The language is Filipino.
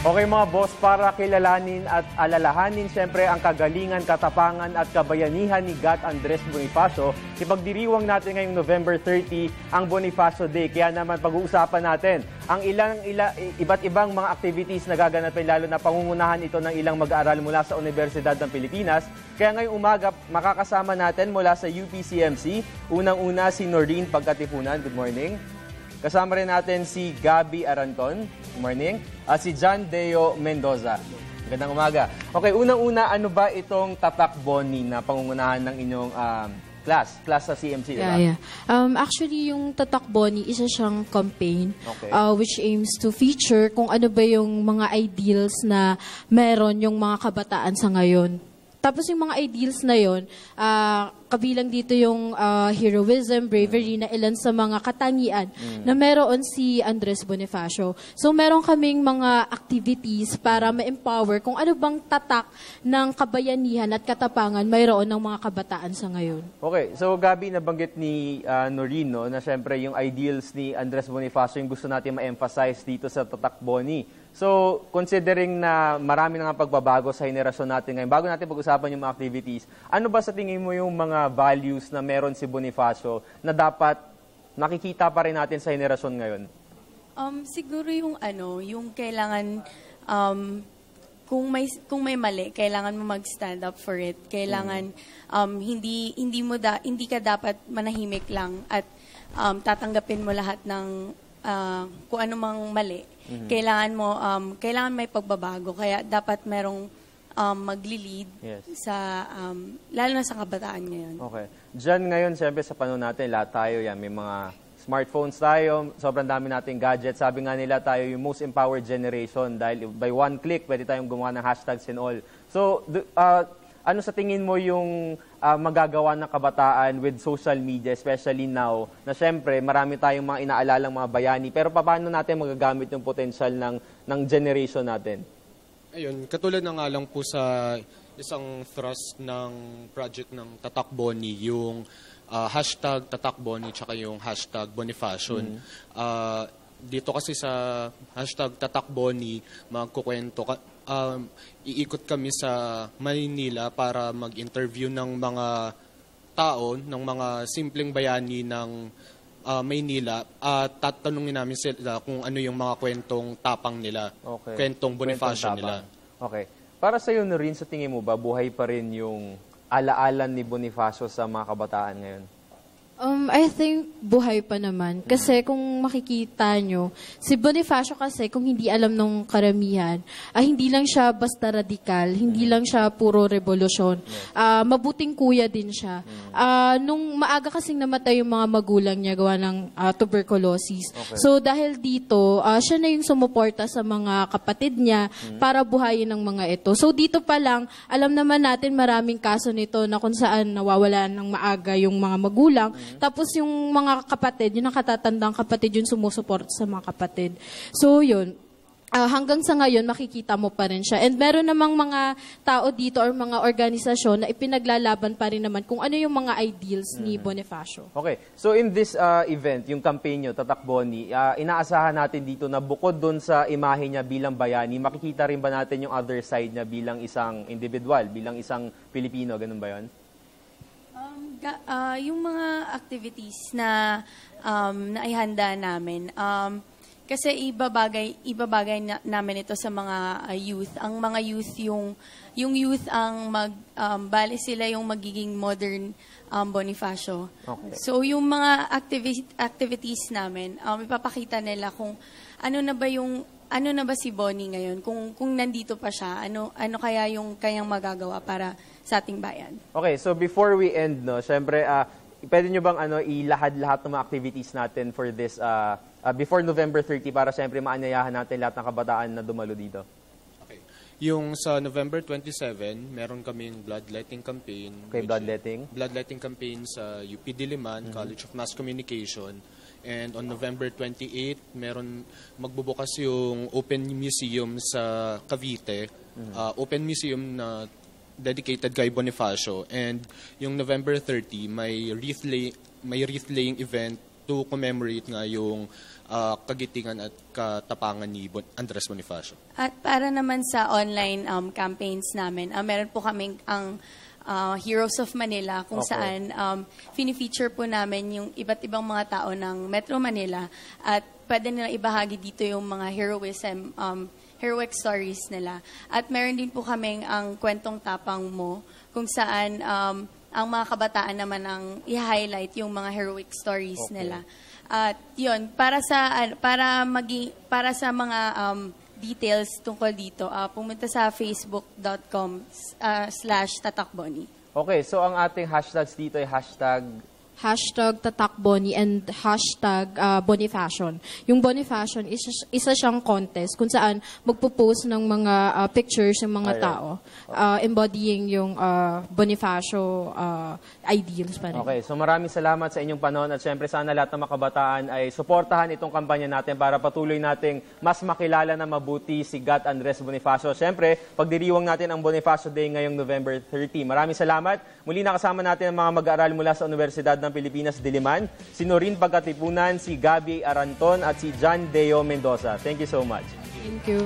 Okay mga boss, para kilalanin at alalahanin siyempre ang kagalingan, katapangan at kabayanihan ni Gat Andres Bonifacio, ipagdiriwang natin ngayong November 30 ang Bonifacio Day. Kaya naman pag-uusapan natin ang iba't ibang mga activities na gaganapin, lalo na pangungunahan ito ng ilang mag-aaral mula sa Universidad ng Pilipinas. Kaya ngayong umaga makakasama natin mula sa UPCMC, unang-una si Noreen Pagkatipunan. Good morning. Kasama rin natin si Gabby Aranton. Good morning. At si John Deo Mendoza. Magandang umaga. Okay, unang-una, ano ba itong Tatak Boni na pangungunahan ng inyong class sa CMC, diba? Yeah. Actually, yung Tatak Boni, isa siyang campaign which aims to feature kung ano ba yung mga ideals na meron yung mga kabataan sa ngayon. Tapos yung mga ideals na yon, kabilang dito yung heroism, bravery na ilan sa mga katangian na meron si Andres Bonifacio. So meron kaming mga activities para ma-empower kung ano bang tatak ng kabayanihan at katapangan mayroon ng mga kabataan sa ngayon. Okay, so Gabi, nabanggit ni Noreen, no, na syempre yung ideals ni Andres Bonifacio yung gusto natin ma-emphasize dito sa Tatak Boni. So, considering na marami na nga pagbabago sa henerasyon natin ngayon, bago natin pag-usapan yung mga activities, ano ba sa tingin mo yung mga values na meron si Bonifacio na dapat nakikita pa rin natin sa henerasyon ngayon? Siguro yung yung kailangan kung may mali, kailangan mo mag-stand up for it. Kailangan hindi ka dapat manahimik lang at tatanggapin mo lahat ng kung ano mang mali. Kailangan may pagbabago, kaya dapat merong magli-lead sa lalo na sa kabataan ngayon. Okay. Diyan ngayon, siyempre sa panahon natin, lahat tayo yan, may mga smartphones tayo, sobrang dami nating gadgets. Sabi nga nila tayo yung most empowered generation dahil by one click, pwede tayong gumawa ng hashtags and all. So, ano sa tingin mo yung magagawa ng kabataan with social media, especially now, na syempre marami tayong mga inaalalang mga bayani, pero paano natin magagamit yung potential ng generation natin? Ayun, katulad na nga lang po sa isang thrust ng project ng Tatak Boni, yung hashtag Tatak Boni tsaka yung hashtag Bonifacio. Dito kasi sa hashtag Tatak Boni, magkukwento iikot kami sa Maynila para mag-interview ng mga tao, ng mga simpleng bayani ng Maynila at tatanungin namin sila kung ano yung mga kwentong tapang nila, kwentong Bonifacio nila. Okay. Para sa iyo, Noreen, sa tingin mo ba buhay pa rin yung alaalan ni Bonifacio sa mga kabataan ngayon? I think buhay pa naman. Kasi kung makikita nyo, si Bonifacio kasi kung hindi alam nung karamihan, hindi lang siya basta radikal, hindi lang siya puro revolusyon. Mabuting kuya din siya. Nung maaga kasing namatay yung mga magulang niya gawa ng tuberculosis. So dahil dito, siya na yung sumuporta sa mga kapatid niya para buhayin ng mga ito. So dito pa lang, alam naman natin maraming kaso nito na kung saan nawawala ng maaga yung mga magulang. Tapos yung mga kapatid, yung nakatatandang kapatid, yung sumusuport sa mga kapatid. So yun, hanggang sa ngayon, makikita mo pa rin siya. And meron namang mga tao dito or mga organisasyon na ipinaglalaban pa rin naman kung ano yung mga ideals ni Bonifacio. Okay, so in this event, yung campaign nyo, Tatak Boni, inaasahan natin dito na bukod doon sa imahe niya bilang bayani, makikita rin ba natin yung other side niya bilang isang individual, bilang isang Pilipino, ganun ba yun? Yung mga activities na naihanda namin, kasi ibabagay namin ito sa mga youth. Ang mga youth, yung youth ang bali sila yung magiging modern Bonifacio. So yung mga activities namin, ipapakita nila kung ano na ba si Boni ngayon, kung nandito pa siya, ano kaya yung kayang magagawa para sa ating bayan. Okay, so before we end, no, syempre, pwede nyo bang ilahad-lahat ng mga activities natin for this, before November 30 para syempre maanyayahan natin lahat ng kabataan na dumalo dito? Okay. Yung sa November 27, meron kaming bloodletting campaign. Okay, bloodletting? Bloodletting campaign sa UP Diliman, College of Mass Communication. And on November 28, magbubukas yung Open Museum sa Cavite. Open Museum na dedicated kay Bonifacio. And yung November 30, may wreath laying event to commemorate nga yung kagitingan at katapangan ni Andres Bonifacio. At para naman sa online campaigns namin, meron po kaming ang Heroes of Manila kung saan fini-feature po namin yung iba't ibang mga tao ng Metro Manila at pwede nila ibahagi dito yung mga heroic stories nila. At meron din po kaming ang Kwentong Tapang Mo kung saan ang mga kabataan naman ang i-highlight yung mga heroic stories nila. At yun, para sa mga details tungkol dito, pumunta sa facebook.com/tatakboni. Okay, so ang ating hashtags dito ay #tatakboni and #Bonifacion. Yung Bonifacion, isa siyang contest kung saan magpo-post ng mga pictures ng mga tao embodying yung Bonifacio ideals pa rin. Okay, so maraming salamat sa inyong panahon at syempre sana lahat ng mga kabataan ay suportahan itong kampanya natin para patuloy nating mas makilala na mabuti si Gat Andres Bonifacio. Syempre, pagdiriwang natin ang Bonifacio Day ngayong November 30. Maraming salamat. Muli nakasama natin ang mga mag-aaral mula sa Universidad ng Pilipinas, Diliman, si Norin Pagkatipunan, si Gabi Aranton at si John Deo Mendoza. Thank you so much. Thank you.